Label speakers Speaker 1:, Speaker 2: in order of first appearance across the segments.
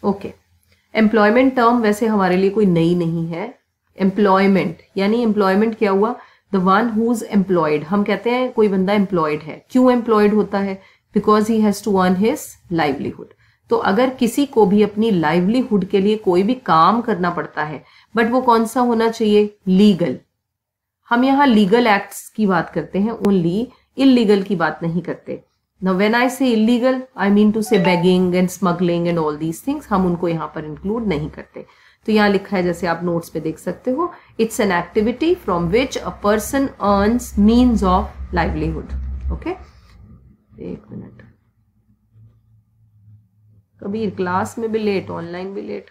Speaker 1: Okay, employment term वैसे हमारे लिए कोई नई नहीं है। एम्प्लॉयमेंट यानी एम्प्लॉयमेंट क्या हुआ, the one who is employed. हम कहते हैं कोई बंदा एम्प्लॉयड है, क्यों एम्प्लॉयड होता है, because he has to earn his livelihood. तो अगर किसी को भी अपनी लाइवलीहुड के लिए कोई भी काम करना पड़ता है, बट वो कौन सा होना चाहिए, लीगल। हम यहाँ लीगल एक्ट्स की बात करते हैं ओनली, इलीगल की बात नहीं करते। Now when I say illegal, I mean to say begging and smuggling and all these things, हम उनको यहाँ पर इंक्लूड नहीं करते। तो यहाँ लिखा है, जैसे आप नोट्स पे देख सकते हो, it's an activity from which a person earns means of livelihood. Okay, एक मिनट, कबीर क्लास में भी लेट, ऑनलाइन भी late.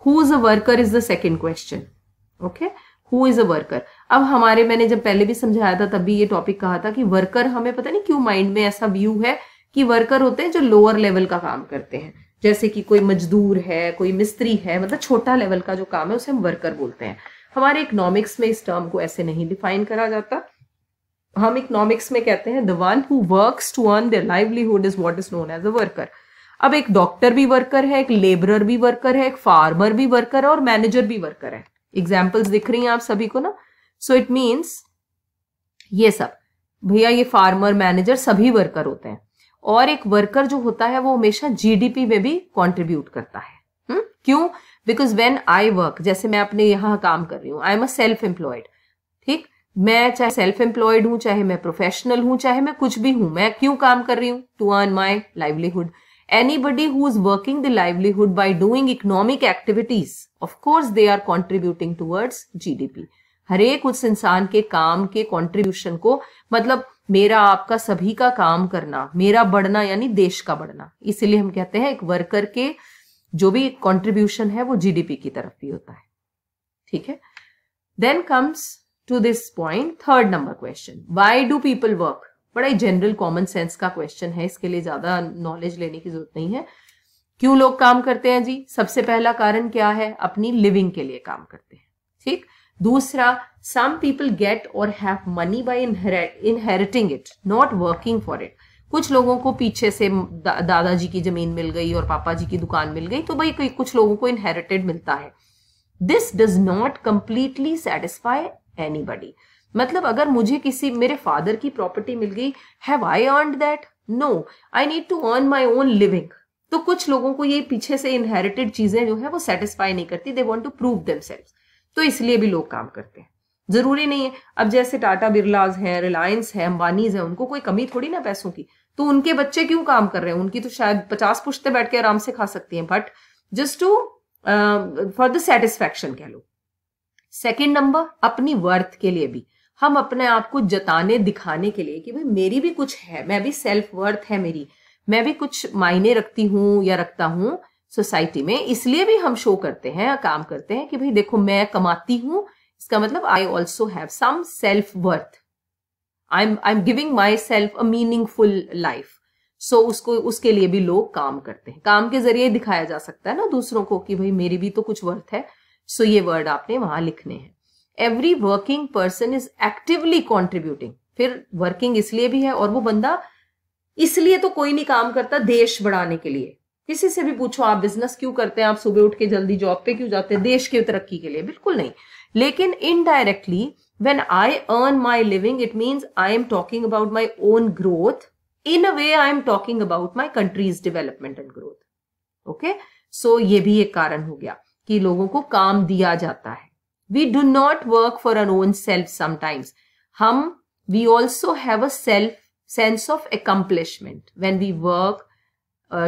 Speaker 1: Who is a worker is the second question. Okay, who is a worker. अब हमारे, मैंने जब पहले भी समझाया था तभी ये टॉपिक कहा था कि वर्कर, हमें पता नहीं क्यों माइंड में ऐसा व्यू है कि वर्कर होते हैं जो लोअर लेवल का काम करते हैं, जैसे कि कोई मजदूर है, कोई मिस्त्री है, मतलब छोटा लेवल का जो काम है उसे हम वर्कर बोलते हैं। हमारे इकोनॉमिक्स में इस टर्म को ऐसे नहीं डिफाइन करा जाता। हम इकोनॉमिक्स में कहते हैं the one who works to earn their livelihood is what is known as a worker. अब एक डॉक्टर भी वर्कर है, एक लेबरर भी वर्कर है, एक फार्मर भी वर्कर है और मैनेजर भी वर्कर है। एग्जाम्पल्स दिख रही हैं आप सभी को ना। सो इट मीन्स ये सब भैया, ये फार्मर मैनेजर सभी वर्कर होते हैं। और एक वर्कर जो होता है वो हमेशा जीडीपी में भी कंट्रीब्यूट करता है। क्यों, बिकॉज व्हेन आई वर्क, जैसे मैं अपने यहाँ काम कर रही हूँ, I am a self employed. ठीक, मैं चाहे सेल्फ एम्प्लॉयड हूं, चाहे मैं प्रोफेशनल हूं, चाहे मैं कुछ भी हूं, मैं क्यों काम कर रही हूं, to earn my livelihood. Anybody who is working the livelihood by doing economic activities, of course they are contributing towards GDP. हर एक उस इंसान के काम के कंट्रीब्यूशन को, मतलब मेरा आपका सभी का काम करना, मेरा बढ़ना यानी देश का बढ़ना, इसीलिए हम कहते हैं एक वर्कर के जो भी कंट्रीब्यूशन है वो जीडीपी की तरफ भी होता है। ठीक है, then comes to this point, third number question, why do people work. बड़ा ही जनरल कॉमन सेंस का क्वेश्चन है, इसके लिए ज्यादा नॉलेज लेने की जरूरत नहीं है। क्यों लोग काम करते हैं जी, सबसे पहला कारण क्या है, अपनी लिविंग के लिए काम करते हैं। ठीक, दूसरा, सम पीपल गेट और have money by inheriting it, not working for it. कुछ लोगों को पीछे से दादाजी की जमीन मिल गई और पापा जी की दुकान मिल गई, तो भाई कुछ लोगों को इनहेरिटेड मिलता है। This does not completely satisfy anybody. मतलब अगर मुझे किसी, मेरे फादर की प्रॉपर्टी मिल गई, have I earned that, no, I need to earn my own living. तो कुछ लोगों को ये पीछे से इनहेरिटेड चीजें जो है वो सेटिस्फाई नहीं करती, they want to prove themselves, तो इसलिए भी लोग काम करते हैं। जरूरी नहीं है, अब जैसे टाटा बिरलाज हैं, रिलायंस है, अंबानीज है, उनको कोई कमी थोड़ी ना पैसों की, तो उनके बच्चे क्यों काम कर रहे हैं, उनकी तो शायद 50 पुश्ते बैठ के आराम से खा सकती हैं, but just to for the satisfaction कह लो। सेकेंड नंबर, अपनी वर्थ के लिए भी, हम अपने आप को जताने दिखाने के लिए कि भाई मेरी भी कुछ है, मैं भी सेल्फ वर्थ है मेरी, मैं भी कुछ मायने रखती हूं या रखता हूं सोसाइटी में, इसलिए भी हम शो करते हैं, काम करते हैं कि भाई देखो मैं कमाती हूं, इसका मतलब I also have some self worth, I am giving myself a meaningful life. So उसके लिए भी लोग काम करते हैं। काम के जरिए दिखाया जा सकता है ना दूसरों को कि भाई मेरी भी तो कुछ वर्थ है। सो ये वर्ड आपने वहां लिखने हैं। Every working person is actively contributing. फिर वर्किंग इसलिए भी है, और वो बंदा इसलिए तो कोई नहीं काम करता देश बढ़ाने के लिए। किसी से भी पूछो आप बिजनेस क्यों करते हैं, आप सुबह उठ के जल्दी जॉब पे क्यों जाते हैं, देश की तरक्की के लिए, बिल्कुल नहीं। लेकिन indirectly when I earn my living, it means I am talking about my own growth, in a way I am talking about my country's development and growth. Okay, so ये भी एक कारण हो गया कि लोगों को काम दिया जाता है। We do not work for our own self sometimes. We also have a sense of accomplishment when we work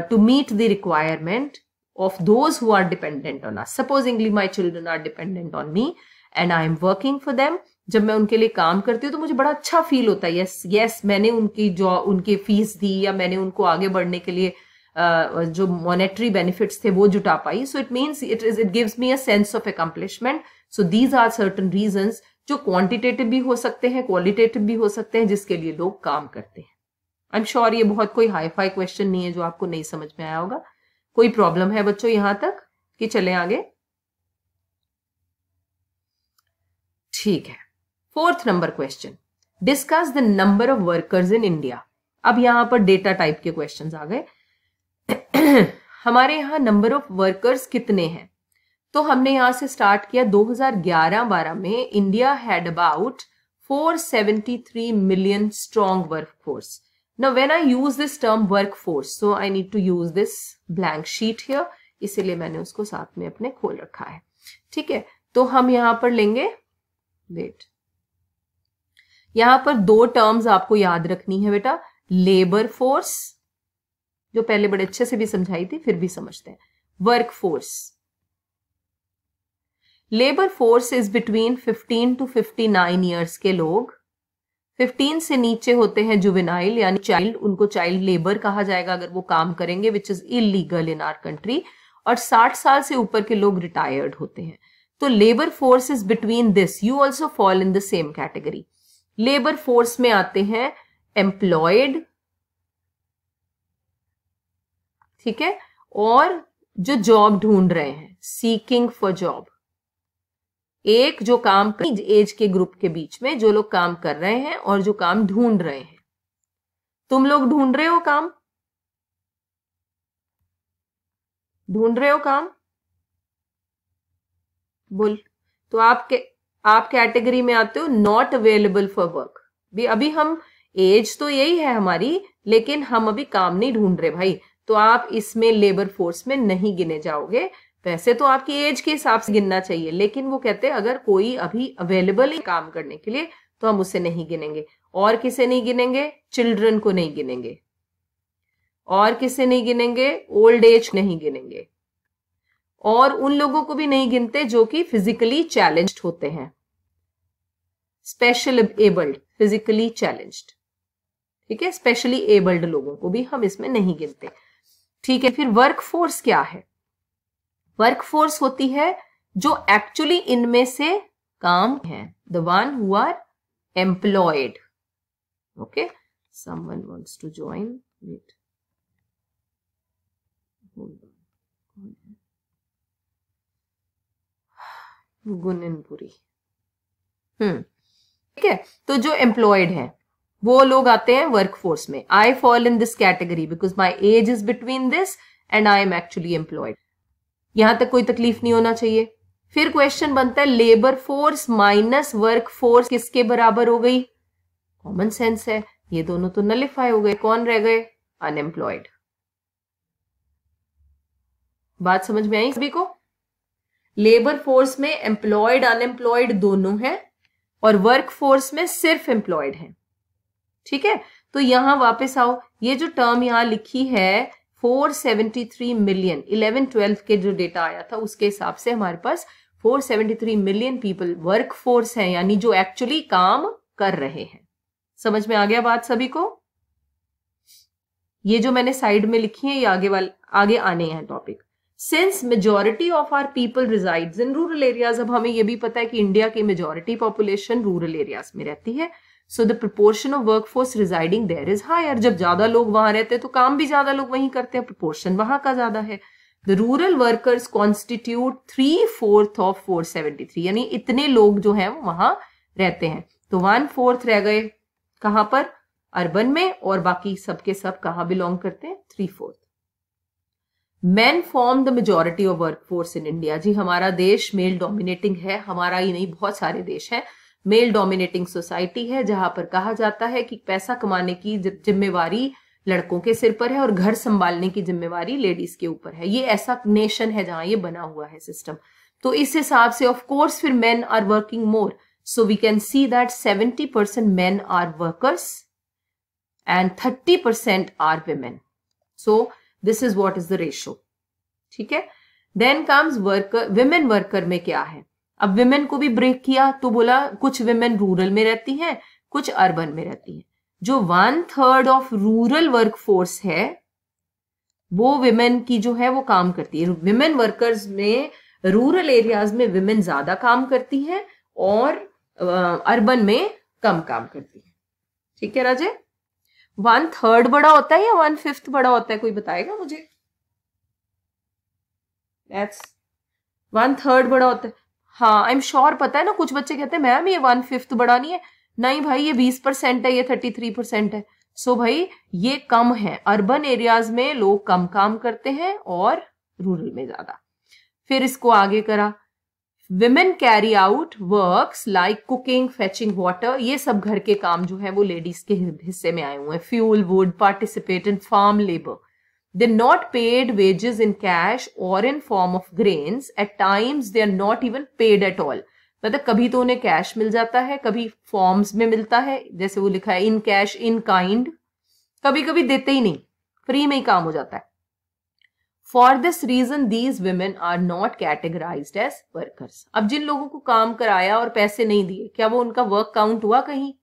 Speaker 1: to meet the requirement of those who are dependent on us. Supposingly my children are dependent on me and I am working for them. जब मैं उनके लिए काम करती हूँ तो मुझे बड़ा अच्छा फील होता है, यस मैंने उनकी फीस दी या मैंने उनको आगे बढ़ने के लिए जो मॉनेटरी बेनिफिट्स थे वो जुटा पाई। So it means it gives me a sense of accomplishment. So these are certain reasons जो क्वांटिटेटिव भी हो सकते हैं, क्वालिटेटिव भी हो सकते हैं, जिसके लिए लोग काम करते हैं। आई एम श्योर ये बहुत कोई हाई फाई क्वेश्चन नहीं है जो आपको नहीं समझ में आया होगा। कोई प्रॉब्लम है बच्चों यहां तक कि चले आगे? ठीक है, fourth number question, discuss the number of workers in India. अब यहां पर डेटा टाइप के क्वेश्चंस आ गए। हमारे यहाँ नंबर ऑफ वर्कर्स कितने हैं, तो हमने यहां से स्टार्ट किया 2011-12 में India had about 473 million strong workforce. Now when I use this term workforce, so I need to use this blank sheet here, इसीलिए मैंने उसको साथ में अपने खोल रखा है. ठीक है, तो हम यहां पर लेंगे, वेट, यहां पर दो टर्म्स आपको याद रखनी है बेटा. लेबर फोर्स, जो पहले बड़े अच्छे से भी समझाई थी, फिर भी समझते हैं. Work force, labour force is between 15 to 59 years के लोग. 15 से नीचे होते हैं जुवेनाइल यानी चाइल्ड, उनको चाइल्ड लेबर कहा जाएगा अगर वो काम करेंगे, which is illegal in our country. और 60 साल से ऊपर के लोग रिटायर्ड होते हैं. तो labour force is between this. You also fall in the same category. Labour force में आते हैं एम्प्लॉयड, ठीक है, और जो जॉब ढूंढ रहे हैं, सीकिंग फॉर जॉब. एक जो काम एज के ग्रुप के बीच में जो लोग काम कर रहे हैं और जो काम ढूंढ रहे हैं. तुम लोग ढूंढ रहे हो काम, ढूंढ रहे हो काम, बोल. तो आप कैटेगरी में आते हो नॉट अवेलेबल फॉर वर्क. अभी हम एज तो यही है हमारी, लेकिन हम अभी काम नहीं ढूंढ रहे भाई, तो आप इसमें लेबर फोर्स में नहीं गिने जाओगे. वैसे तो आपकी एज के हिसाब से गिनना चाहिए, लेकिन वो कहते हैं अगर कोई अभी अवेलेबल है काम करने के लिए तो हम उसे नहीं गिनेंगे. और किसे नहीं गिनेंगे? चिल्ड्रन को नहीं गिनेंगे. और किसे नहीं गिनेंगे? ओल्ड एज नहीं गिनेंगे. और उन लोगों को भी नहीं गिनते जो कि फिजिकली चैलेंज्ड होते हैं, स्पेशल एबल्ड, फिजिकली चैलेंज्ड. ठीक है, स्पेशली एबल्ड लोगों को भी हम इसमें नहीं गिनते. ठीक है, फिर वर्क फोर्स क्या है? वर्क फोर्स होती है जो एक्चुअली इनमें से काम है, the one who are employed. Okay, someone wants to join, wait, गुनिनपुरी. ठीक है, तो जो एम्प्लॉयड है वो लोग आते हैं वर्क फोर्स में. I fall in this category because my age is between this and I am actually employed. यहां तक कोई तकलीफ नहीं होना चाहिए. फिर क्वेश्चन बनता है labour force minus work force किसके बराबर हो गई? कॉमन सेंस है, ये दोनों तो नलिफाई हो गए. कौन रह गए? अनएम्प्लॉयड. बात समझ में आई सभी को? लेबर फोर्स में एम्प्लॉयड अनएम्प्लॉयड दोनों है और वर्क फोर्स में सिर्फ एम्प्लॉयड है. ठीक है, तो यहां वापस आओ. ये जो टर्म यहां लिखी है 473 मिलियन, 11-12 के जो डेटा आया था उसके हिसाब से हमारे पास 473 मिलियन पीपल वर्क फोर्स है, यानी जो एक्चुअली काम कर रहे हैं. समझ में आ गया बात सभी को? ये जो मैंने साइड में लिखी है ये आगे आने हैं topic. Since majority of our people resides in rural areas. अब हमें ये भी पता है कि इंडिया की मेजॉरिटी पॉपुलेशन रूरल एरियाज में रहती है. So the proportion of workforce residing there is higher. जब ज्यादा लोग वहां रहते हैं तो काम भी ज्यादा लोग वहीं करते हैं, proportion वहां का ज्यादा है. The rural workers constitute 3/4 of 473, यानी इतने लोग जो हैं वहां रहते हैं. तो 1/4 रह गए कहां पर? अर्बन में. और बाकी सबके सब कहां बिलोंग करते हैं? 3/4. Men form the majority of workforce in India. जी हमारा देश मेल डोमिनेटिंग है. हमारा ही नहीं, बहुत सारे देश हैं. मेल डोमिनेटिंग सोसाइटी है जहां पर कहा जाता है कि पैसा कमाने की जिम्मेवारी लड़कों के सिर पर है और घर संभालने की जिम्मेवारी लेडीज के ऊपर है. ये ऐसा नेशन है जहां ये बना हुआ है सिस्टम. तो इस हिसाब से ऑफ कोर्स फिर men are working more. So we can see that 70% men are workers and 30% are women. So this is what is the ratio. ठीक है, then comes worker. Women worker में क्या है? अब विमेन को भी ब्रेक किया तो बोला कुछ विमेन रूरल में रहती हैं, कुछ अर्बन में रहती हैं. जो 1/3 ऑफ रूरल वर्क फोर्स है वो विमेन की जो है वो काम करती है. विमेन वर्कर्स में रूरल एरियाज में विमेन ज्यादा काम करती हैं और अर्बन में कम काम करती है. ठीक है राजे? 1/3 बड़ा होता है या 1/5 बड़ा होता है? कोई बताएगा मुझे? दैट्स 1/3 बड़ा होता है. हाँ, आई एम श्योर. पता है ना, कुछ बच्चे कहते हैं मैम ये 1/5 बड़ा नहीं है. नहीं भाई, ये 20% है, ये 33% है. सो भाई ये कम है, अर्बन एरियाज में लोग कम काम करते हैं और रूरल में ज्यादा। फिर इसको आगे करा, women carry out works like cooking, fetching water, ये सब घर के काम जो है वो लेडीज के हिस्से में आए हुए हैं। Fuel wood, participate in farm labour, they not paid wages in cash और in form of grains, at times they are not even paid at all. मतलब कभी तो उन्हें कैश मिल जाता है, कभी फॉर्म्स में मिलता है, जैसे वो लिखा है इन कैश, इन काइंड, कभी कभी देते ही नहीं, फ्री में ही काम हो जाता है। For this reason these women are not categorized as workers. अब जिन लोगों को काम कराया और पैसे नहीं दिए, क्या वो उनका वर्क काउंट हुआ कहीं?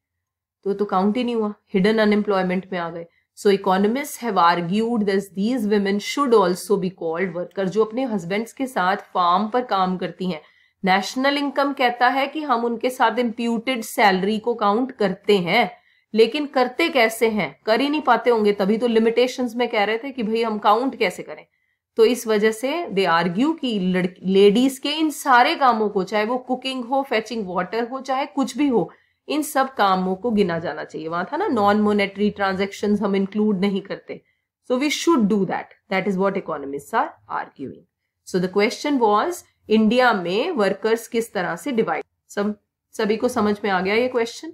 Speaker 1: तो काउंट ही नहीं हुआ, हिडन अनएम्प्लॉयमेंट में आ गए। So economist have argued that these women should also be called worker, जो अपने हस्बैंड्स के साथ फार्म पर काम करती हैं। नेशनल इनकम कहता है कि हम उनके साथ इम्प्यूटेड सैलरी को काउंट करते हैं, लेकिन करते कैसे हैं? कर ही नहीं पाते होंगे, तभी तो लिमिटेशंस में कह रहे थे कि भाई हम काउंट कैसे करें। तो इस वजह से दे आर्ग्यू कि लेडीज के इन सारे कामों को, चाहे वो कुकिंग हो, फेचिंग वाटर हो, चाहे कुछ भी हो, इन सब कामों को गिना जाना चाहिए। वहां था ना नॉन मोनेटरी ट्रांजेक्शन्स हम इंक्लूड नहीं करते, so we should do that, that is what economists are arguing. So the question was India में वर्कर्स किस तरह से डिवाइड। सभी को समझ में आ गया ये क्वेश्चन?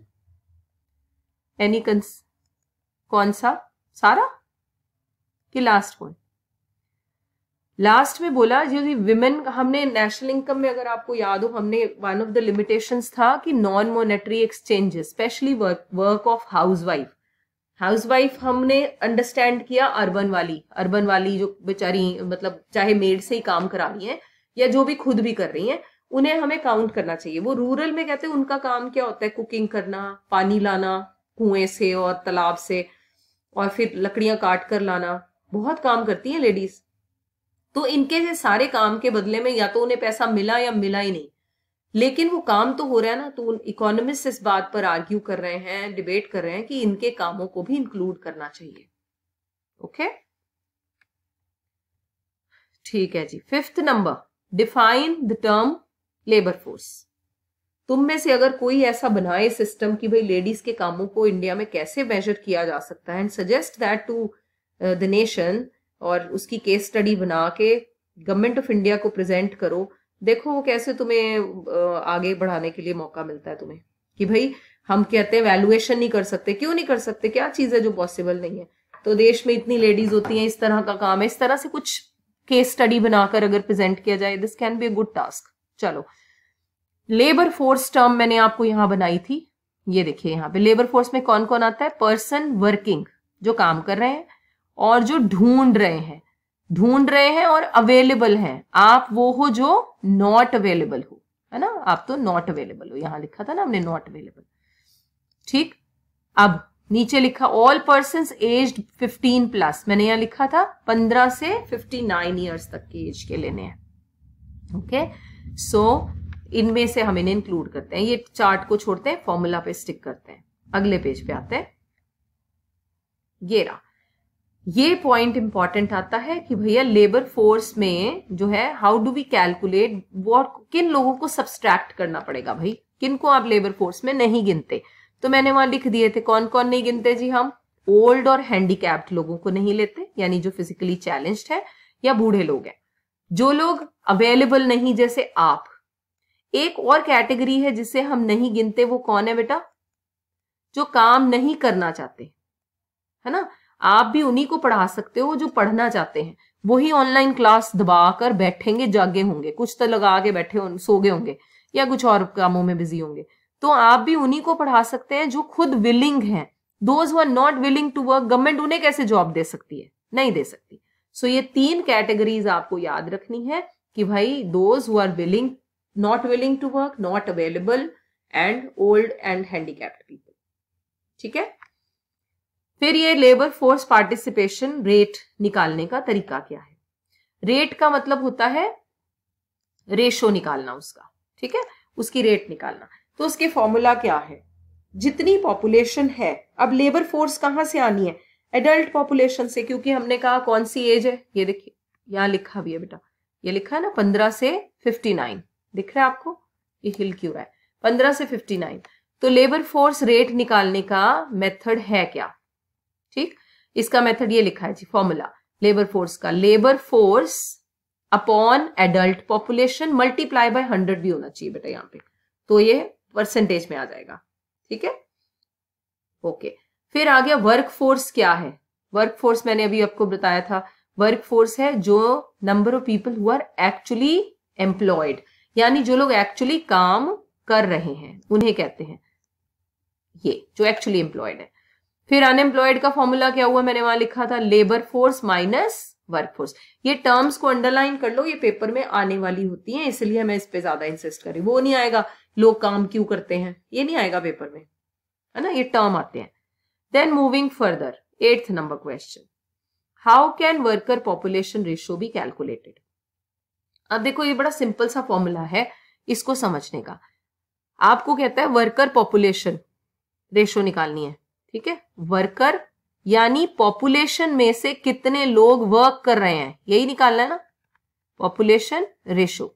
Speaker 1: एनी कौन सा, सारा कि लास्ट पॉइंट? लास्ट में बोला जो विमेन, हमने नेशनल इनकम में अगर आपको याद हो, हमने वन ऑफ द लिमिटेशंस था कि non monetary exchanges, specially work of housewife हमने अंडरस्टैंड किया अर्बन वाली जो बेचारी मतलब चाहे मेड से ही काम करा रही हैं या जो भी खुद भी कर रही हैं, उन्हें हमें काउंट करना चाहिए। वो रूरल में कहते हैं उनका काम क्या होता है, कुकिंग करना, पानी लाना कुएं से और तालाब से, और फिर लकड़ियां काट कर लाना, बहुत काम करती हैं लेडीज। तो इनके सारे काम के बदले में या तो उन्हें पैसा मिला या मिला ही नहीं, लेकिन वो काम तो हो रहा है ना। तो इकोनॉमिस्ट इस बात पर आर्ग्यू कर रहे हैं, डिबेट कर रहे हैं कि इनके कामों को भी इंक्लूड करना चाहिए। ओके, ठीक है जी। 5th number, define the term labour force. तुम में से अगर कोई ऐसा बनाए सिस्टम कि भाई लेडीज के कामों को इंडिया में कैसे मेजर किया जा सकता है, and suggest that to the nation, और उसकी केस स्टडी बना के गवर्नमेंट ऑफ इंडिया को प्रेजेंट करो। देखो वो कैसे तुम्हें आगे बढ़ाने के लिए मौका मिलता है तुम्हें, कि भाई हम कहते हैं वैल्यूएशन नहीं कर सकते, क्यों नहीं कर सकते, क्या चीज है जो पॉसिबल नहीं है? तो देश में इतनी लेडीज होती हैं, इस तरह का काम है, इस तरह से कुछ केस स्टडी बनाकर अगर प्रेजेंट किया जाए, this can be a good task. चलो, लेबर फोर्स टर्म मैंने आपको यहां बनाई थी, ये देखिए यहाँ पे लेबर फोर्स में कौन कौन आता है? पर्सन वर्किंग, जो काम कर रहे हैं, और जो ढूंढ रहे हैं और अवेलेबल हैं। आप वो हो जो नॉट अवेलेबल हो, है ना, आप तो नॉट अवेलेबल हो, यहां लिखा था ना हमने नॉट अवेलेबल। ठीक, अब नीचे लिखा ऑल पर्सन्स एज्ड 15+, मैंने यहां लिखा था 15 से 59 ईयर्स तक की एज के लेने हैं। ओके, सो इनमें से हम इन्हें इंक्लूड करते हैं। ये चार्ट को छोड़ते हैं, फॉर्मूला पे स्टिक करते हैं। अगले पेज पे आते हैं, ये पॉइंट इंपॉर्टेंट आता है कि भैया लेबर फोर्स में जो है how do we calculate, what, किन लोगों को सब्सट्रैक्ट करना पड़ेगा भाई, किन को आप लेबर फोर्स में नहीं गिनते। तो मैंने वहां लिख दिए थे कौन कौन नहीं गिनते जी। हम ओल्ड और हैंडीकैप्ड लोगों को नहीं लेते, यानी जो फिजिकली चैलेंज्ड है या बूढ़े लोग हैं। जो लोग अवेलेबल नहीं, जैसे आप। एक और कैटेगरी है जिसे हम नहीं गिनते, वो कौन है बेटा? जो काम नहीं करना चाहते, है ना। आप भी उन्हीं को पढ़ा सकते हो जो पढ़ना चाहते हैं। वही ऑनलाइन क्लास दबाकर बैठेंगे, जागे होंगे, कुछ तो लगा के बैठे सो गए होंगे या कुछ और कामों में बिजी होंगे। तो आप भी उन्हीं को पढ़ा सकते हैं जो खुद विलिंग हैं। Those who are not willing to work, government उन्हें कैसे जॉब दे सकती है? नहीं दे सकती। सो ये 3 कैटेगरीज आपको याद रखनी है कि भाई those who are willing, not willing to work, not available, and old and handicapped people. ठीक है। फिर ये लेबर फोर्स पार्टिसिपेशन रेट निकालने का तरीका क्या है? रेट का मतलब होता है रेशो निकालना उसका, ठीक है, उसकी रेट निकालना। तो उसके फॉर्मूला क्या है? जितनी पॉपुलेशन है, अब लेबर फोर्स कहां से आनी है? एडल्ट पॉपुलेशन से, क्योंकि हमने कहा कौन सी एज है, ये देखिए यहां लिखा भी है बेटा, ये लिखा है ना 15 से 59, दिख रहा है आपको? ये हिल क्यों रहा है? 15 से 59। तो लेबर फोर्स रेट निकालने का मेथड है क्या? ठीक, इसका मेथड ये लिखा है जी, फॉर्मूला लेबर फोर्स का, labour force upon adult population multiply by 100 भी होना चाहिए बेटा यहाँ पे, तो ये परसेंटेज में आ जाएगा। ठीक है, ओके। फिर आ गया वर्क फोर्स क्या है। वर्क फोर्स मैंने अभी आपको बताया था, वर्क फोर्स है जो number of people who are actually employed, यानी जो लोग एक्चुअली काम कर रहे हैं उन्हें कहते हैं ये, जो एक्चुअली एम्प्लॉयड है। फिर अनएम्प्लॉयड का फॉर्मूला क्या हुआ, मैंने वहां लिखा था labour force minus work force. ये टर्म्स को अंडरलाइन कर लो, ये पेपर में आने वाली होती हैं, इसलिए मैं इस पे ज्यादा इंसिस्ट कर रही हूँ। वो नहीं आएगा लोग काम क्यों करते हैं, ये नहीं आएगा पेपर में, है ना, ये टर्म आते हैं। Then moving further, 8th number question, how can worker population ratio be calculated. अब देखो ये बड़ा सिंपल सा फॉर्मूला है इसको समझने का। आपको कहता है वर्कर पॉपुलेशन रेशियो निकालनी है, ठीक है, वर्कर यानी पॉपुलेशन में से कितने लोग वर्क कर रहे हैं, यही निकालना है ना, पॉपुलेशन रेशियो।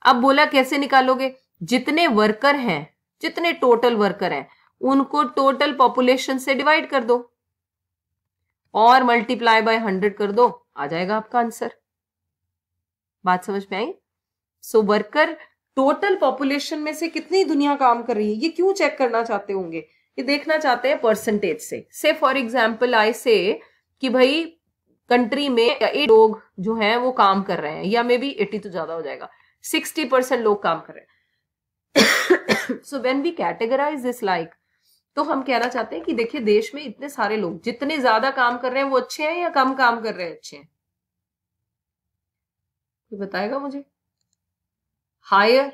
Speaker 1: अब बोला कैसे निकालोगे, जितने वर्कर हैं, जितने टोटल वर्कर हैं उनको टोटल पॉपुलेशन से डिवाइड कर दो और मल्टीप्लाई बाय 100 कर दो, आ जाएगा आपका आंसर। बात समझ में आई। सो वर्कर टोटल पॉपुलेशन में से कितनी दुनिया काम कर रही है, ये क्यों चेक करना चाहते होंगे, ये देखना चाहते हैं परसेंटेज से फॉर एग्जाम्पल आई से कि भाई कंट्री में 8 लोग जो हैं वो काम कर रहे हैं, या मे बी 80 तो ज्यादा हो जाएगा, 60% लोग काम कर रहे हैं। So when we categorize this like, तो हम कहना चाहते हैं कि देखिए देश में इतने सारे लोग, जितने ज्यादा काम कर रहे हैं वो अच्छे हैं या कम काम कर रहे हैं अच्छे हैं, ये बताएगा मुझे। हायर,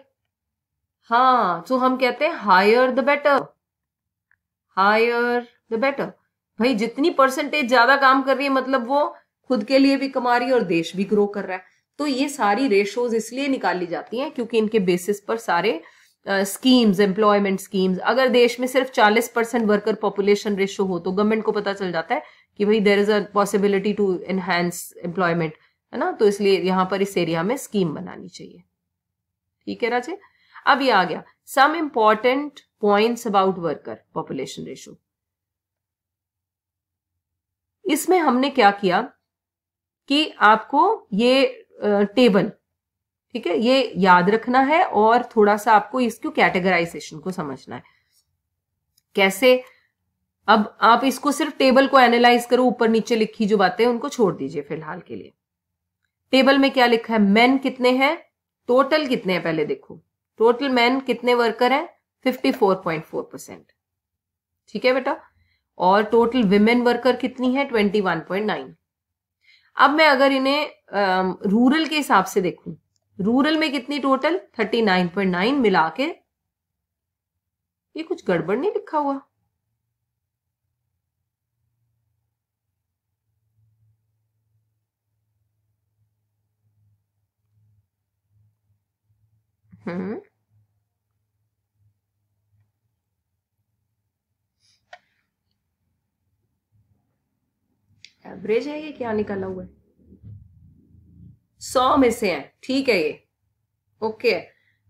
Speaker 1: हाँ, तो हम कहते हैं higher the better, higher the better. भाई जितनी परसेंटेज ज्यादा काम कर रही है मतलब वो खुद के लिए भी कमा रही है और देश भी ग्रो कर रहा है। तो ये सारी रेशोज इसलिए निकाली जाती हैं क्योंकि इनके बेसिस पर सारे स्कीम्स, एम्प्लॉयमेंट स्कीम्स, अगर देश में सिर्फ 40% वर्कर पॉपुलेशन रेशो हो तो गवर्नमेंट को पता चल जाता है कि भाई there is a possibility to enhance employment, है ना, तो इसलिए यहां पर इस एरिया में स्कीम बनानी चाहिए। ठीक है राजे। अब ये आ गया some important points about worker population ratio. इसमें हमने क्या किया कि आपको ये टेबल, ठीक है, ये याद रखना है और थोड़ा सा आपको इसको कैटेगराइजेशन को समझना है कैसे। अब आप इसको सिर्फ टेबल को एनालाइज करो, ऊपर नीचे लिखी जो बातें उनको छोड़ दीजिए फिलहाल के लिए। टेबल में क्या लिखा है, मेन कितने हैं, टोटल कितने हैं, पहले देखो टोटल मेन कितने वर्कर हैं, 54.4%, ठीक है बेटा, और टोटल विमेन वर्कर कितनी है, 21.9। अब मैं अगर इन्हें रूरल के हिसाब से देखूं, रूरल में कितनी टोटल, 39.9 मिला के, ये कुछ गड़बड़ नहीं लिखा हुआ, एवरेज है ये, क्या निकाला हुआ है, 100 में से है, ठीक है ये, ओके।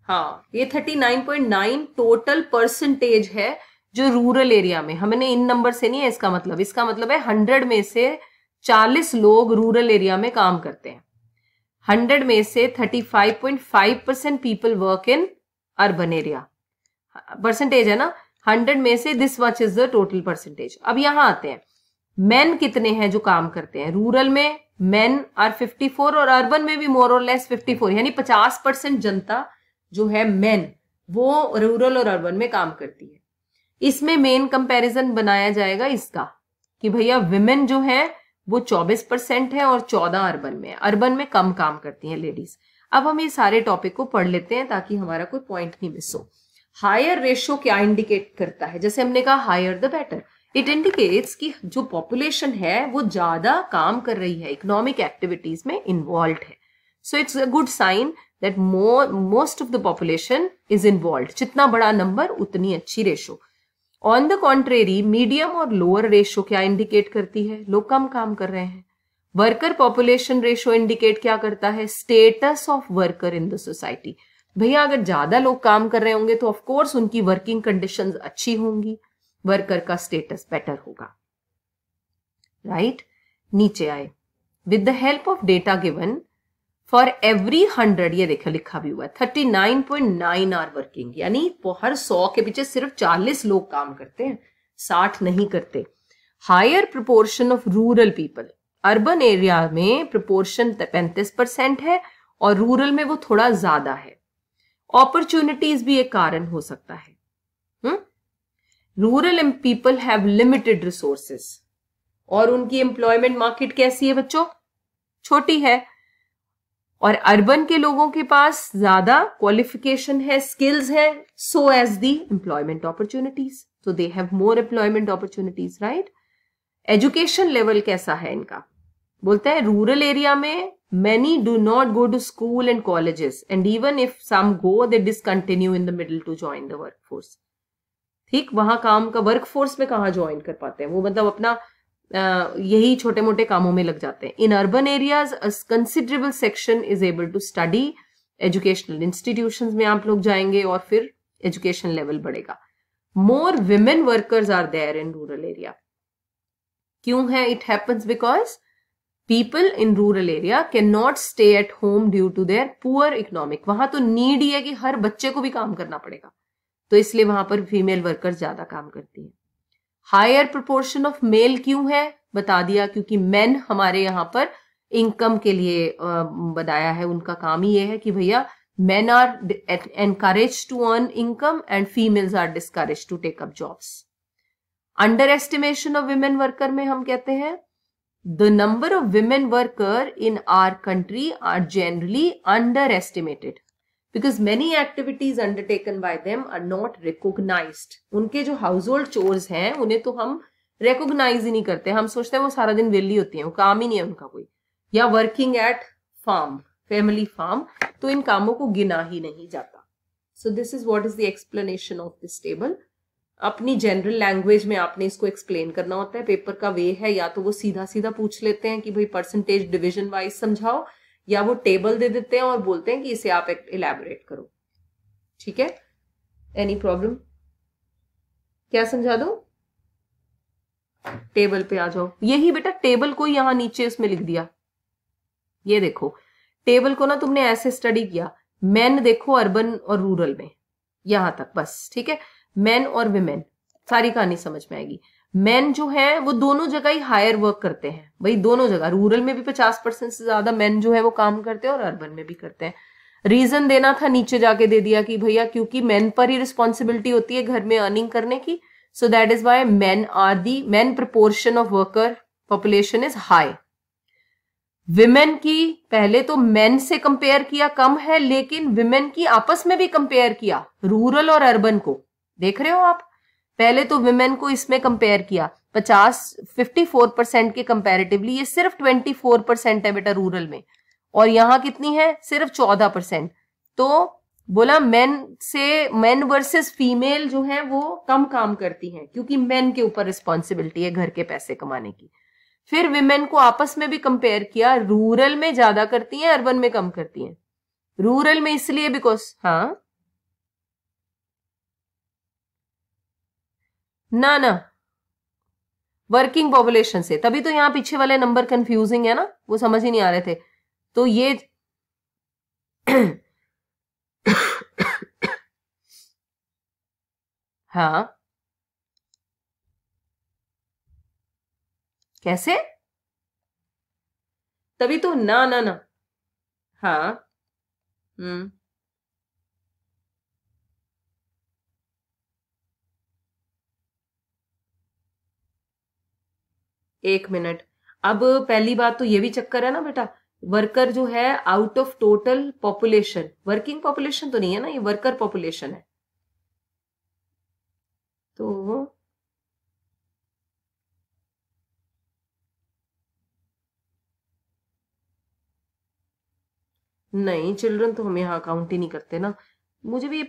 Speaker 1: हाँ, ये 39.9 टोटल परसेंटेज है जो रूरल एरिया में, हमने इन नंबर से नहीं है इसका मतलब है 100 में से 40 लोग रूरल एरिया में काम करते हैं, 100 में से 35.5% people work in urban area, percentage है ना, 100 में से this much is the total percentage. अब यहां आते हैं, मेन कितने हैं जो काम करते हैं, रूरल में मेन आर 54 और अर्बन में भी मोर और लेस 54, यानी 50% जनता जो है मेन वो रूरल और अर्बन में काम करती है। इसमें मेन कंपैरिजन बनाया जाएगा इसका कि भैया विमेन जो है वो 24% है और 14 अर्बन में है, अर्बन में कम काम करती हैं लेडीज। अब हम ये सारे टॉपिक को पढ़ लेते हैं ताकि हमारा कोई पॉइंट नहीं मिस हो। हायर रेशियो क्या इंडिकेट करता है, जैसे हमने कहा higher the better, it indicates कि जो पॉपुलेशन है वो ज्यादा काम कर रही है, इकोनॉमिक एक्टिविटीज में इन्वॉल्व है। So it's a good sign that most of the population is involve, जितना बड़ा नंबर उतनी अच्छी ratio. On the contrary medium और लोअर रेशो क्या इंडिकेट करती है, लोग कम काम कर रहे हैं। वर्कर पॉपुलेशन रेशो इंडिकेट क्या करता है, status of worker in the society, भैया अगर ज्यादा लोग काम कर रहे होंगे तो ऑफकोर्स उनकी वर्किंग कंडीशंस अच्छी होंगी, वर्कर का स्टेटस बेटर होगा। राइट, नीचे आए, with the help of data given for every 100, ये देखो लिखा भी हुआ है 39.9 आर वर्किंग, यानी हर 100 के पीछे सिर्फ 40 लोग काम करते हैं, 60 नहीं करते। Higher proportion of rural people, urban area में प्रोपोर्शन 35% है और रूरल में वो थोड़ा ज्यादा है। अपॉर्चुनिटीज भी एक कारण हो सकता है। Rural people have limited resources, और उनकी एम्प्लॉयमेंट मार्केट कैसी है बच्चों, छोटी है। और अर्बन के लोगों के पास ज्यादा क्वालिफिकेशन है, स्किल्स है, so as the employment opportunities, so they have more employment opportunities, right? Education level कैसा है इनका, बोलते हैं रूरल एरिया में many do not go to school and colleges and even if some go they discontinue in the middle to join the workforce। ठीक, वहां काम का वर्कफोर्स में कहाँ ज्वाइन कर पाते हैं वो, मतलब अपना यही छोटे मोटे कामों में लग जाते हैं। In urban areas a considerable section is able to study, educational institutions में आप लोग जाएंगे और फिर एजुकेशन लेवल बढ़ेगा। More women workers are there in rural area, क्यों है? It happens because people in rural area can not stay at home due to their poor economic, वहां तो नीड ही है कि हर बच्चे को भी काम करना पड़ेगा, तो इसलिए वहां पर फीमेल वर्कर्स ज्यादा काम करती हैं। हायर प्रोपोर्शन ऑफ मेल क्यों है? बता दिया, क्योंकि मेन हमारे यहाँ पर इनकम के लिए बताया है, उनका काम ही ये है कि भैया men are encouraged to earn income and females are discouraged to take up jobs। Underestimation of women worker में हम कहते हैं the number of women worker in our country are generally underestimated because many activities undertaken by them are not recognized। उनके जो household chores हैं उन्हें तो हम recognize ही नहीं करते, हम सोचते हैं वो सारा दिन वेली होती हैं, वो काम ही नहीं है उनका कोई, या working at farm, family farm, तो इन कामों को गिना ही नहीं जाता। So this is what is the explanation of this table. अपनी जनरल लैंग्वेज में आपने इसको एक्सप्लेन करना होता है। पेपर का वे है या तो वो सीधा सीधा पूछ लेते हैं कि भाई परसेंटेज डिवीजन वाइज समझाओ, या वो टेबल दे देते हैं और बोलते हैं कि इसे आप इलैबोरेट करो। ठीक है, एनी प्रॉब्लम? क्या समझा दो? टेबल पे आ जाओ। यही बेटा टेबल को यहां नीचे उसमें लिख दिया, ये देखो टेबल को ना तुमने ऐसे स्टडी किया, मेन देखो अर्बन और रूरल में, यहां तक बस। ठीक है, मेन और विमेन, सारी कहानी समझ में आएगी। मेन जो है वो दोनों जगह ही हायर वर्क करते हैं, भाई दोनों जगह, रूरल में भी 50% से ज्यादा मेन जो है वो काम करते हैं और अर्बन में भी करते हैं। रीजन देना था, नीचे जाके दे दिया कि भैया क्योंकि मेन पर ही रिस्पॉन्सिबिलिटी होती है घर में अर्निंग करने की, so that is why men are the, men proportion of worker population is high. Women की पहले तो मेन से कंपेयर किया कम है, लेकिन विमेन की आपस में भी कंपेयर किया, रूरल और अर्बन को, देख रहे हो आप। पहले तो विमेन को इसमें कंपेयर किया 54% के कंपैरेटिवली, ये सिर्फ 24% है बेटा रूरल में, और यहां कितनी है? सिर्फ 14%। तो बोला मेन वर्सेस फीमेल जो है वो कम काम करती हैं, क्योंकि मेन के ऊपर रिस्पॉन्सिबिलिटी है घर के पैसे कमाने की। फिर विमेन को आपस में भी कंपेयर किया, रूरल में ज्यादा करती हैं, अर्बन में कम करती हैं। रूरल में इसलिए बिकॉज, हाँ ना वर्किंग पॉपुलेशन से, तभी तो यहां पीछे वाले नंबर कंफ्यूजिंग है ना, वो समझ ही नहीं आ रहे थे। तो ये हाँ कैसे? तभी तो ना हाँ एक मिनट। अब पहली बात तो ये भी चक्कर है ना बेटा, वर्कर जो है out of total population, working population तो नहीं है ना, ये वर्कर पॉपुलेशन है। तो नहीं, चिल्ड्रन तो हम यहाँ काउंट ही नहीं करते ना। मुझे भी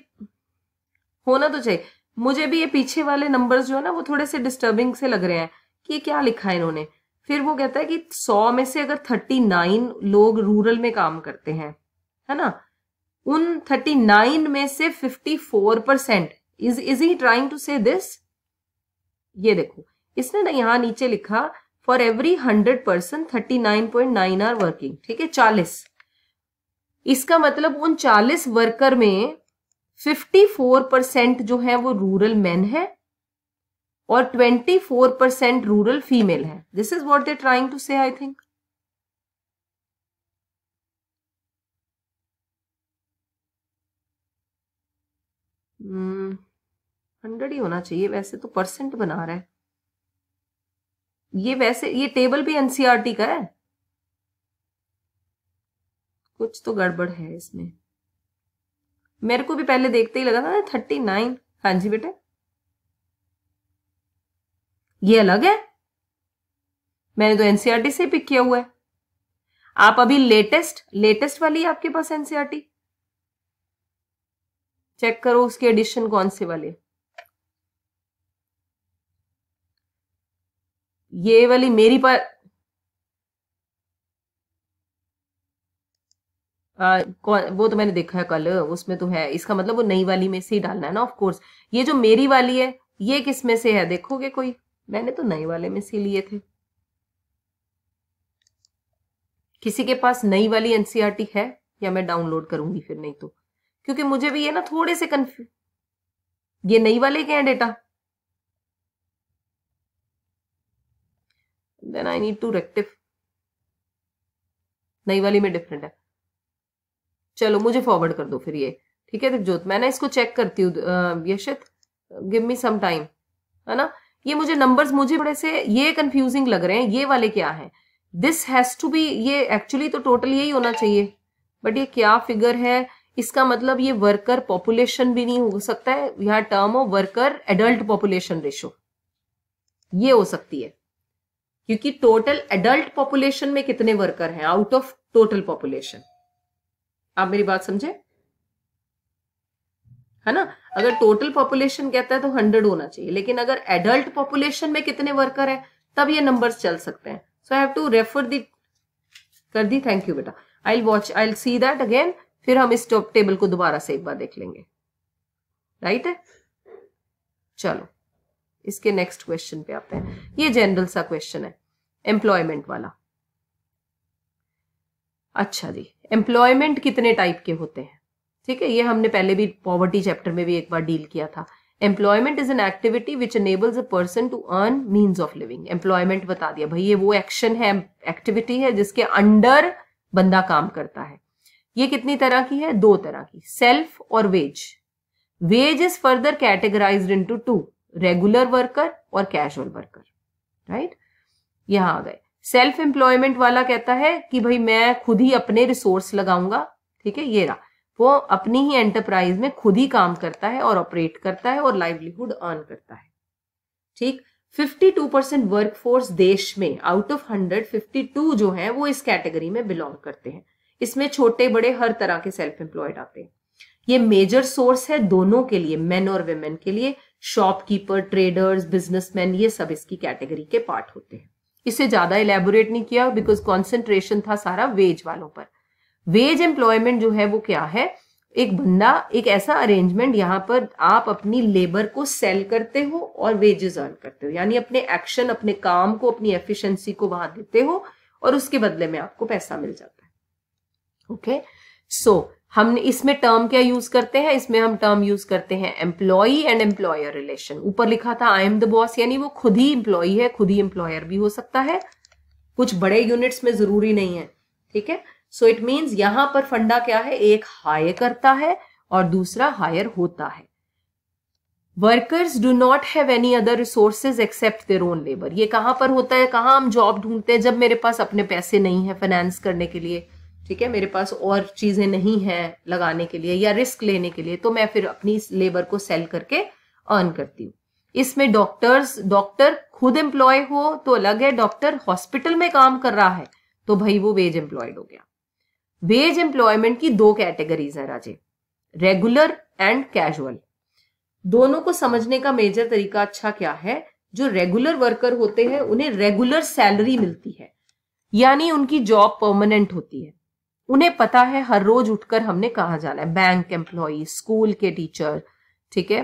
Speaker 1: होना तो चाहिए, मुझे भी ये पीछे वाले नंबर्स जो है ना वो थोड़े से डिस्टर्बिंग से लग रहे हैं कि ये क्या लिखा है इन्होंने। फिर वो कहता है कि 100 में से अगर 39 लोग रूरल में काम करते हैं, है ना, उन 39 में से 54% इज ही ट्राइंग टू से दिस? ये देखो इसने ना यहाँ नीचे लिखा फॉर एवरी 100% 39.9 आर वर्किंग, ठीक है 40। इसका मतलब उन 40 वर्कर में 54% जो है वो रूरल मेन है और 24% रूरल फीमेल है। This is what they trying to say, I think. Hundred ही होना चाहिए, वैसे तो परसेंट बना रहा है ये। वैसे ये टेबल भी एनसीईआरटी का है, कुछ तो गड़बड़ है इसमें। मेरे को भी पहले देखते ही लगा था 39। हाँ जी बेटे, ये अलग है, मैंने तो एनसीईआरटी से पिक किया हुआ है। आप अभी लेटेस्ट वाली आपके पास एनसीईआरटी चेक करो, उसके एडिशन कौन से वाले। ये वाली मेरी पर वो तो मैंने देखा है कल, उसमें तो है। इसका मतलब वो नई वाली में से ही डालना है ना, ऑफ कोर्स। ये जो मेरी वाली है ये किस में से है देखोगे कोई? मैंने तो नई वाले में से लिए थे। किसी के पास नई वाली एनसीईआरटी है या मैं डाउनलोड करूंगी फिर, नहीं तो, क्योंकि मुझे भी ये ना थोड़े से कंफ्यूज। ये नई वाले के हैं data, then I need to रेक्टिव। नई वाली में डिफरेंट है। चलो मुझे फॉरवर्ड कर दो फिर ये, ठीक है दिग्जोत, मैं ना इसको चेक करती हूँ। यशित गिव मी सम टाइम, है ना। ये मुझे नंबर्स मुझे बड़े से ये कंफ्यूजिंग लग रहे हैं, ये वाले क्या है? दिस हैज टू बी, ये एक्चुअली तो टोटल यही होना चाहिए, बट ये क्या फिगर है? इसका मतलब ये वर्कर पॉपुलेशन भी नहीं हो सकता है, यहाँ term of worker adult population ratio ये हो सकती है, क्योंकि टोटल एडल्ट पॉपुलेशन में कितने वर्कर हैं आउट ऑफ टोटल पॉपुलेशन। आप मेरी बात समझे, है ना। अगर टोटल पॉपुलेशन कहता है तो 100 होना चाहिए, लेकिन अगर एडल्ट पॉपुलेशन में कितने वर्कर है तब ये नंबर्स चल सकते हैं। सो आई हैव टू रेफर दी कर दी। थैंक यू बेटा, I will see that again, फिर हम इस टेबल को दोबारा से एक बार देख लेंगे, राइट है। चलो इसके नेक्स्ट क्वेश्चन पे आते हैं। ये जनरल सा क्वेश्चन है, एम्प्लॉयमेंट वाला। अच्छा जी, एम्प्लॉयमेंट कितने टाइप के होते हैं? ठीक है, ये हमने पहले भी पॉवर्टी चैप्टर में भी एक बार डील किया था। Employment is an activity which enables a person to earn means of living. Employment बता दिया भाई, ये वो एक्शन है, एक्टिविटी है जिसके अंडर बंदा काम करता है। ये कितनी तरह की है? 2 तरह की, सेल्फ और wage. Wage is further categorized into 2, regular worker और कैजुअल वर्कर, राइट। यहां आ गए। सेल्फ एम्प्लॉयमेंट वाला कहता है कि भाई मैं खुद ही अपने रिसोर्स लगाऊंगा, ठीक है, ये रहा, वो अपनी ही एंटरप्राइज में खुद ही काम करता है और ऑपरेट करता है और लाइवलीहुड अर्न करता है, ठीक। 52% वर्कफोर्स देश में आउट ऑफ 100 52 जो है वो इस कैटेगरी में बिलोंग करते हैं। इसमें छोटे बड़े हर तरह के सेल्फ एम्प्लॉयड आते हैं। ये मेजर सोर्स है दोनों के लिए, मेन और वेमेन के लिए। शॉपकीपर, ट्रेडर्स, बिजनेसमैन, ये सब इसकी कैटेगरी के पार्ट होते हैं। इसे ज्यादा इलेबोरेट नहीं किया बिकॉज कॉन्सेंट्रेशन था सारा वेज वालों पर। वेज एम्प्लॉयमेंट जो है वो क्या है? एक बंदा, एक ऐसा अरेंजमेंट यहां पर आप अपनी लेबर को सेल करते हो और वेजेस अर्न करते हो, यानी अपने एक्शन, अपने काम को, अपनी एफिशिएंसी को वहां देते हो और उसके बदले में आपको पैसा मिल जाता है। ओके, सो हमने इसमें टर्म क्या यूज करते हैं? इसमें हम टर्म यूज करते हैं एम्प्लॉई एंड एम्प्लॉयर रिलेशन। ऊपर लिखा था आई एम द बॉस, यानी वो खुद ही एम्प्लॉई है, खुद ही एम्प्लॉयर भी हो सकता है, कुछ बड़े यूनिट्स में जरूरी नहीं है, ठीक है। सो इट मीन्स यहां पर फंडा क्या है? एक हायर करता है और दूसरा हायर होता है। Workers do not have any other resources except their own labour. ये कहां पर होता है? कहां हम जॉब ढूंढते हैं? जब मेरे पास अपने पैसे नहीं है फाइनेंस करने के लिए, ठीक है, मेरे पास और चीजें नहीं है लगाने के लिए या रिस्क लेने के लिए, तो मैं फिर अपनी लेबर को सेल करके अर्न करती हूँ। इसमें डॉक्टर खुद एम्प्लॉय हो तो अलग है, डॉक्टर हॉस्पिटल में काम कर रहा है तो भाई वो वेज एम्प्लॉयड हो गया। वेज एम्प्लॉयमेंट की 2 कैटेगरीज है राजे, रेगुलर एंड कैजुअल। दोनों को समझने का मेजर तरीका अच्छा क्या है? जो रेगुलर वर्कर होते हैं उन्हें रेगुलर सैलरी मिलती है, यानी उनकी जॉब परमानेंट होती है, उन्हें पता है हर रोज उठकर हमने कहाँ जाना है। बैंक एम्प्लॉई, स्कूल के टीचर, ठीक है,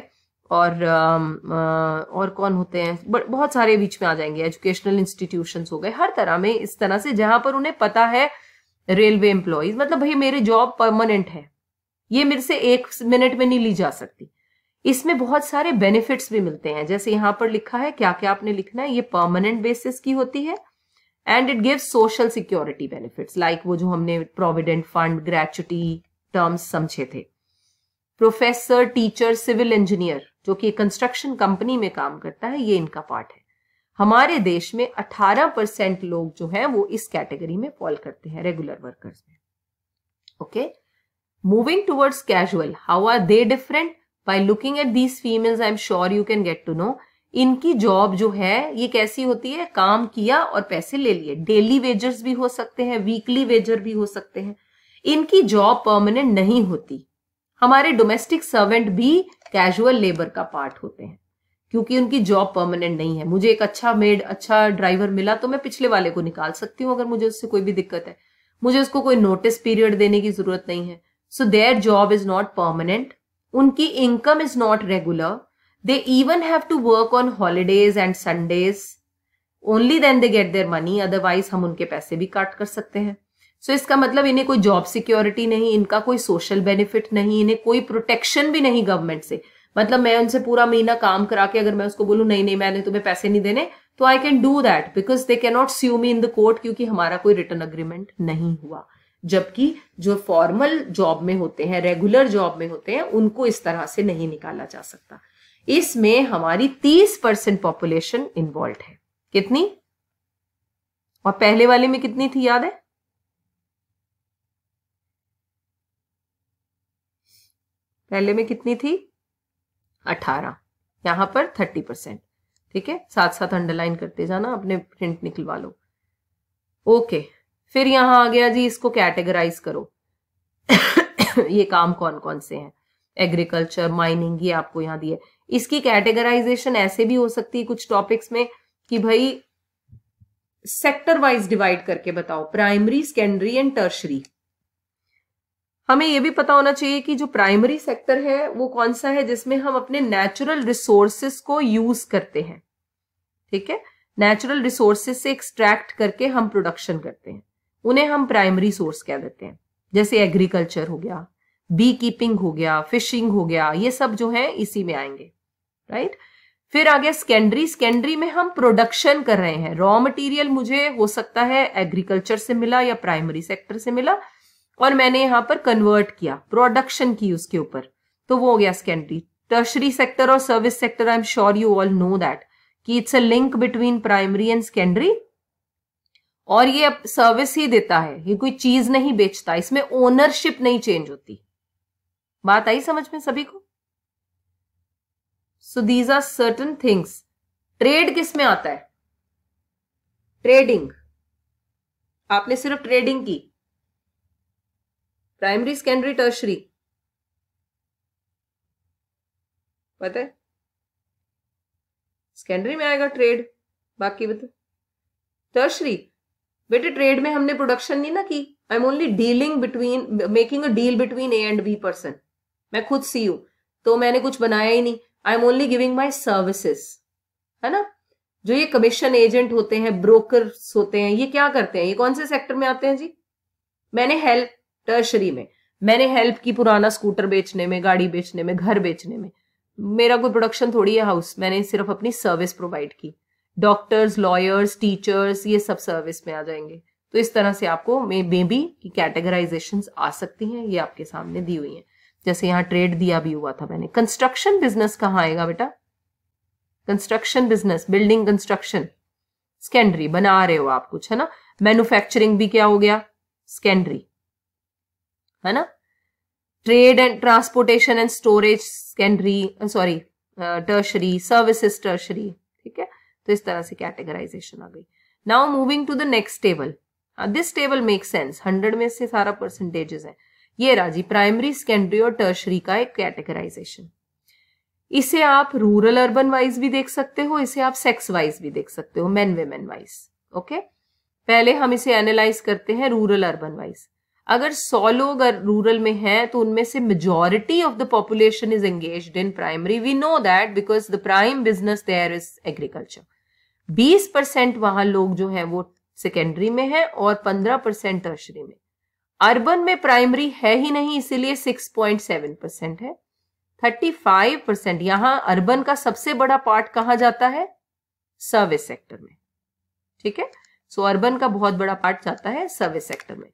Speaker 1: और कौन होते हैं, बहुत सारे बीच में आ जाएंगे, एजुकेशनल इंस्टीट्यूशंस हो गए, हर तरह में इस तरह से जहां पर उन्हें पता है रेलवे एम्प्लॉयज, मतलब भाई मेरी जॉब परमानेंट है, ये मेरे से 1 मिनट में नहीं ली जा सकती। इसमें बहुत सारे बेनिफिट्स भी मिलते हैं, जैसे यहां पर लिखा है, क्या क्या आपने लिखना है, ये परमानेंट बेसिस की होती है and it gives social security benefits, like वो जो हमने प्रोविडेंट फंड, ग्रेचुटी टर्म्स समझे थे। प्रोफेसर, टीचर, सिविल इंजीनियर जो कि कंस्ट्रक्शन कंपनी में काम करता है, ये इनका पार्ट है। हमारे देश में 18% लोग जो हैं वो इस कैटेगरी में फॉल करते हैं, रेगुलर वर्कर्स में। Okay, moving towards casual, how are they different? By looking at these females I am sure you can get to know इनकी जॉब जो है ये कैसी होती है, काम किया और पैसे ले लिए। डेली वेजर्स भी हो सकते हैं, वीकली वेजर भी हो सकते हैं। इनकी जॉब परमानेंट नहीं होती। हमारे डोमेस्टिक सर्वेंट भी कैजुअल लेबर का पार्ट होते हैं क्योंकि उनकी जॉब परमानेंट नहीं है। मुझे एक अच्छा मेड, अच्छा ड्राइवर मिला तो मैं पिछले वाले को निकाल सकती हूँ अगर मुझे उससे कोई भी दिक्कत है, मुझे उसको कोई नोटिस पीरियड देने की जरूरत नहीं है। So their job is not permanent, उनकी income is not regular, they even have to work on holidays and Sundays, only then they get their money, otherwise हम उनके पैसे भी काट कर सकते हैं। सो इसका मतलब इन्हें कोई जॉब सिक्योरिटी नहीं, इनका कोई सोशल बेनिफिट नहीं, इन्हें कोई प्रोटेक्शन भी नहीं गवर्नमेंट से। मतलब मैं उनसे पूरा महीना काम करा के अगर मैं उसको बोलूं नहीं नहीं मैंने तुम्हें पैसे नहीं देने, तो I can do that because they can not sue me in the court, क्योंकि हमारा कोई रिटर्न अग्रीमेंट नहीं हुआ। जबकि जो फॉर्मल जॉब में होते हैं, रेगुलर जॉब में होते हैं, उनको इस तरह से नहीं निकाला जा सकता। इसमें हमारी 30% पॉपुलेशन इन्वॉल्व है। कितनी? और पहले वाले में कितनी थी याद है? पहले में कितनी थी? 18, यहां पर 30%। ठीक है, साथ साथ अंडरलाइन करते जाना, अपने प्रिंट निकलवा लो। ओके, फिर यहां आ गया जी, इसको कैटेगराइज करो। ये काम कौन कौन से हैं? एग्रीकल्चर, माइनिंग, ये आपको यहां दिए। इसकी कैटेगराइजेशन ऐसे भी हो सकती है कुछ टॉपिक्स में कि भाई सेक्टर वाइज डिवाइड करके बताओ, प्राइमरी, सेकेंडरी एंड टर्शरी। हमें यह भी पता होना चाहिए कि जो प्राइमरी सेक्टर है वो कौन सा है, जिसमें हम अपने नेचुरल रिसोर्सेस को यूज करते हैं। ठीक है, नेचुरल रिसोर्सेस से एक्सट्रैक्ट करके हम प्रोडक्शन करते हैं, उन्हें हम प्राइमरी सोर्स कह देते हैं। जैसे एग्रीकल्चर हो गया, बी कीपिंग हो गया, फिशिंग हो गया, ये सब जो है इसी में आएंगे। राइट, फिर आ गया सेकेंडरी। सेकेंडरी में हम प्रोडक्शन कर रहे हैं, रॉ मटेरियल मुझे हो सकता है एग्रीकल्चर से मिला या प्राइमरी सेक्टर से मिला और मैंने यहां पर कन्वर्ट किया, प्रोडक्शन की उसके ऊपर, तो वो हो गया सेकेंडरी। टर्शरी सेक्टर और service sector, I am sure you all know that कि it's a link between primary and secondary, और ये अब सर्विस ही देता है, ये कोई चीज नहीं बेचता, इसमें ओनरशिप नहीं चेंज होती। बात आई समझ में सभी को? So these are certain things. Trade किस में आता है? ट्रेडिंग, आपने सिर्फ ट्रेडिंग की, प्राइमरी, सेकेंडरी, टर्शरी, पता है? सेकेंडरी में आएगा ट्रेड, बाकी बता। टर्शरी, बेटे ट्रेड में हमने प्रोडक्शन नहीं ना की, I am only dealing between, making a deal between A and B person. मैं खुद सी हूं तो मैंने कुछ बनाया ही नहीं, आई am only giving my services, है ना। जो ये कमीशन एजेंट होते हैं, ब्रोकर्स होते हैं, ये क्या करते हैं? ये कौन से सेक्टर में आते हैं जी? मैंने हेल्प, टर्शरी में मैंने हेल्प की पुराना स्कूटर बेचने में, गाड़ी बेचने में, घर बेचने में। मेरा कोई प्रोडक्शन थोड़ी है हाउस, मैंने सिर्फ अपनी सर्विस प्रोवाइड की। डॉक्टर्स, लॉयर्स, टीचर्स, ये सब सर्विस में आ जाएंगे। तो इस तरह से आपको मे बी की कैटेगराइजेशंस आ सकती हैं, ये आपके सामने दी हुई हैं। जैसे यहाँ ट्रेड दिया भी हुआ था मैंने। कंस्ट्रक्शन बिजनेस कहाँ आएगा बेटा? Construction business, building construction, secondary, बना रहे हो आप कुछ, है ना। मैन्युफैक्चरिंग भी क्या हो गया? सेकेंडरी, है ना। Trade and transportation and storage secondary, sorry tertiary, services tertiary. ठीक है, तो इस तरह से कैटेगराइजेशन आ गई। Now moving to the next table. This table make sense, 100 में से सारा परसेंटेजेस है। ये राजी प्राइमरी, सेकेंडरी और टर्शरी का एक कैटेगराइजेशन। इसे आप रूरल अर्बन वाइज भी देख सकते हो, इसे आप सेक्स वाइज भी देख सकते हो, मेन वेमेन वाइज। ओके, पहले हम इसे एनालाइज करते हैं रूरल अर्बन वाइज। अगर 100 लोग रूरल में हैं तो उनमें से majority of the population is engaged in primary, we know that because the prime business there is agriculture. 20% वहां लोग जो हैं वो सेकेंडरी में है और 15% टर्शरी में। अर्बन में प्राइमरी है ही नहीं, इसीलिए 6.7% है। 35% यहां अर्बन का सबसे बड़ा पार्ट कहां जाता है? सर्विस सेक्टर में। ठीक है, सो अर्बन का बहुत बड़ा पार्ट जाता है सर्विस सेक्टर में।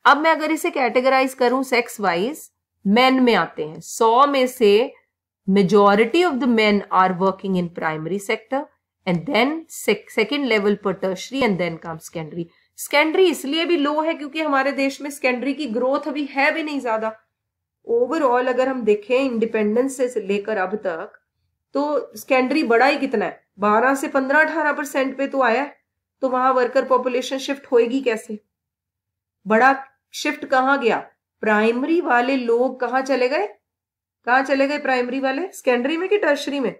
Speaker 1: अब मैं अगर इसे कैटेगराइज करूं सेक्स वाइज, मेन में आते हैं। 100 में से majority of the men are working in primary sector and then second level पर tertiary and then come secondary. Secondary इसलिए भी लो है क्योंकि हमारे देश में सेकेंडरी की ग्रोथ अभी है भी नहीं ज्यादा। ओवरऑल अगर हम देखें इंडिपेंडेंस से लेकर अब तक, तो सेकेंडरी बड़ा ही कितना है? 12 से 15-18% पे तो आया है। तो वहां वर्कर पॉपुलेशन शिफ्ट होएगी कैसे? बड़ा शिफ्ट कहां गया? प्राइमरी वाले लोग कहां चले गए? कहां चले गए प्राइमरी वाले? सेकेंडरी में कि टर्शरी में?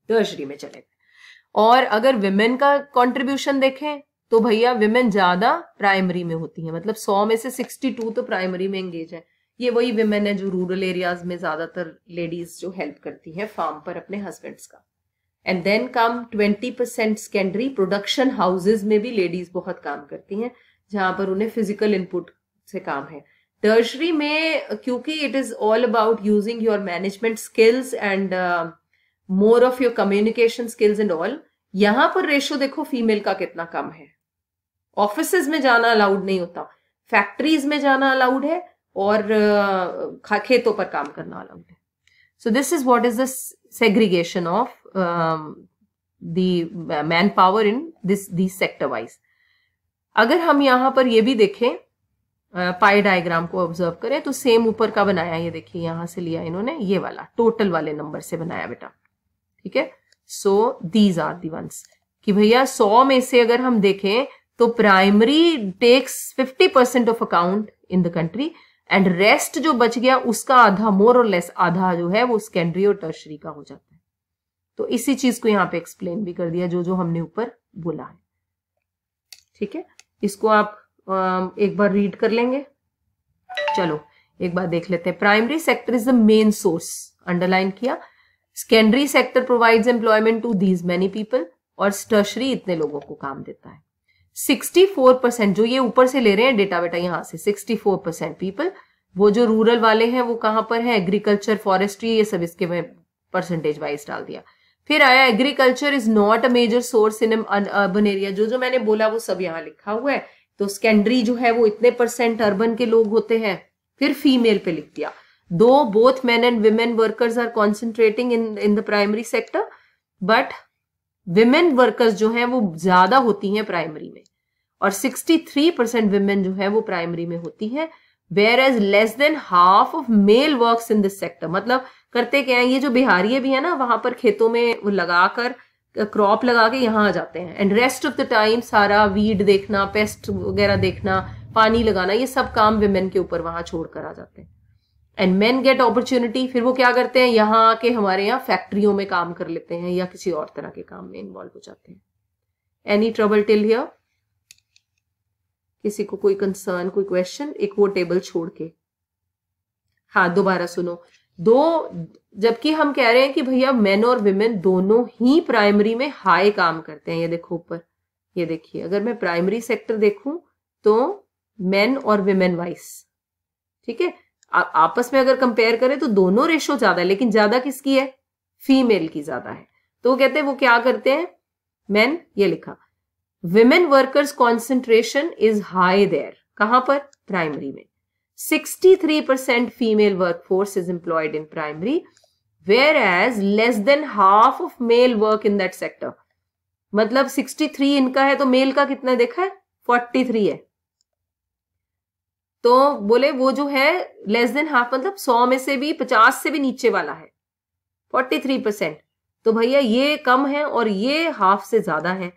Speaker 1: टर्शरी में चले गए। और अगर विमेन का कंट्रीब्यूशन देखें तो भैया विमेन ज्यादा प्राइमरी में होती है, मतलब 100 में से 62 तो प्राइमरी में एंगेज है। ये वही विमेन है जो रूरल एरियाज में ज्यादातर लेडीज जो हेल्प करती हैं फार्म पर अपने हस्बैंड्स का। And then come 20% secondary. Production houses में भी लेडीज बहुत काम करती हैं जहां पर उन्हें फिजिकल इनपुट से काम है। टर्शरी में क्योंकि it is all about using your management skills and more of your communication skills and all, यहां पर रेशो देखो फीमेल का कितना कम है। ऑफिसेज में जाना अलाउड नहीं होता, फैक्ट्रीज में जाना अलाउड है और खेतों पर काम करना अलाउड है। सो this is what is the segregation of the man power in this sector wise. अगर हम यहां पर ये भी देखें, पाई डायग्राम को ऑब्जर्व करें तो सेम ऊपर का बनाया, ये देखिए यहां से लिया इन्होंने, ये वाला टोटल वाले नंबर से बनाया बेटा। ठीक है, so these are the ones कि भैया 100 में से अगर हम देखें तो primary takes 50% of account in the country and rest जो बच गया उसका आधा, मोर और लेस आधा जो है वो सेकेंडरी और टर्शरी का हो जाता है। तो इसी चीज को यहाँ पे एक्सप्लेन भी कर दिया जो जो हमने ऊपर बोला है। ठीक है, इसको आप एक बार रीड कर लेंगे। चलो एक बार देख लेते हैं। Primary sector is the main source, underline किया। Secondary sector provides employment to these many people और टर्शरी इतने लोगों को काम देता है। 64% जो ये ऊपर से ले रहे हैं डेटा बेटा यहां से, 64% पीपल, वो जो रूरल वाले हैं वो कहां पर है? एग्रीकल्चर, फॉरेस्ट्री, ये सब इसके परसेंटेज वाइज डाल दिया। फिर आया agriculture is not a major source in urban area, जो जो मैंने बोला वो सब यहाँ लिखा हुआ है। तो सेकेंडरी जो है वो इतने % अर्बन के लोग होते हैं। फिर फीमेल पे लिख दिया, दो both men and women workers are concentrating in the primary sector, but women workers जो हैं वो ज्यादा होती हैं प्राइमरी में और 63% विमेन जो है वो प्राइमरी में होती है। Whereas less than half of male works in this sector. मतलब करते क्या है, ये जो बिहारी भी है ना वहां पर खेतों में वो लगाकर क्रॉप लगा के यहाँ आ जाते हैं and rest of the time सारा वीड देखना, पेस्ट वगैरह देखना, पानी लगाना, ये सब काम विमेन के ऊपर वहां छोड़कर आ जाते हैं। एंड मेन गेट अपॉर्चुनिटी, फिर वो क्या करते हैं, यहाँ आके हमारे यहाँ फैक्ट्रियों में काम कर लेते हैं या किसी और तरह के काम में इन्वॉल्व हो जाते हैं। Any trouble till here? किसी को कोई कंसर्न, कोई क्वेश्चन? एक वो टेबल छोड़ के हाँ दोबारा सुनो। जबकि हम कह रहे हैं कि भैया मेन और विमेन दोनों ही प्राइमरी में हाई काम करते हैं। ये देखो ऊपर, ये देखिए, अगर मैं प्राइमरी सेक्टर देखूं तो मेन और विमेन वाइज, ठीक है, आपस में अगर कंपेयर करें तो दोनों रेशो ज्यादा है, लेकिन ज्यादा किसकी है? फीमेल की ज्यादा है। तो वो कहते हैं वो क्या करते हैं, मेन, ये लिखा, women workers concentration is high there. कहां पर? प्राइमरी में। 63% female workforce is employed in primary, whereas less than half of male work in that sector. मतलब 63 इनका है तो मेल का कितना देखा है? 43 है। तो बोले वो जो है लेस देन हाफ, मतलब 100 में से भी 50 से भी नीचे वाला है 43%। तो भैया ये कम है और ये हाफ से ज्यादा है।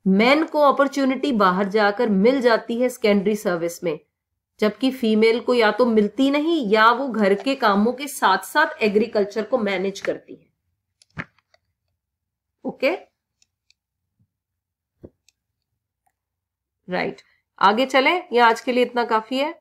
Speaker 1: मेन को अपॉर्चुनिटी बाहर जाकर मिल जाती है सेकेंडरी सर्विस में, जबकि फीमेल को या तो मिलती नहीं या वो घर के कामों के साथ साथ एग्रीकल्चर को मैनेज करती है। Okay, right. आगे चले या आज के लिए इतना काफी है?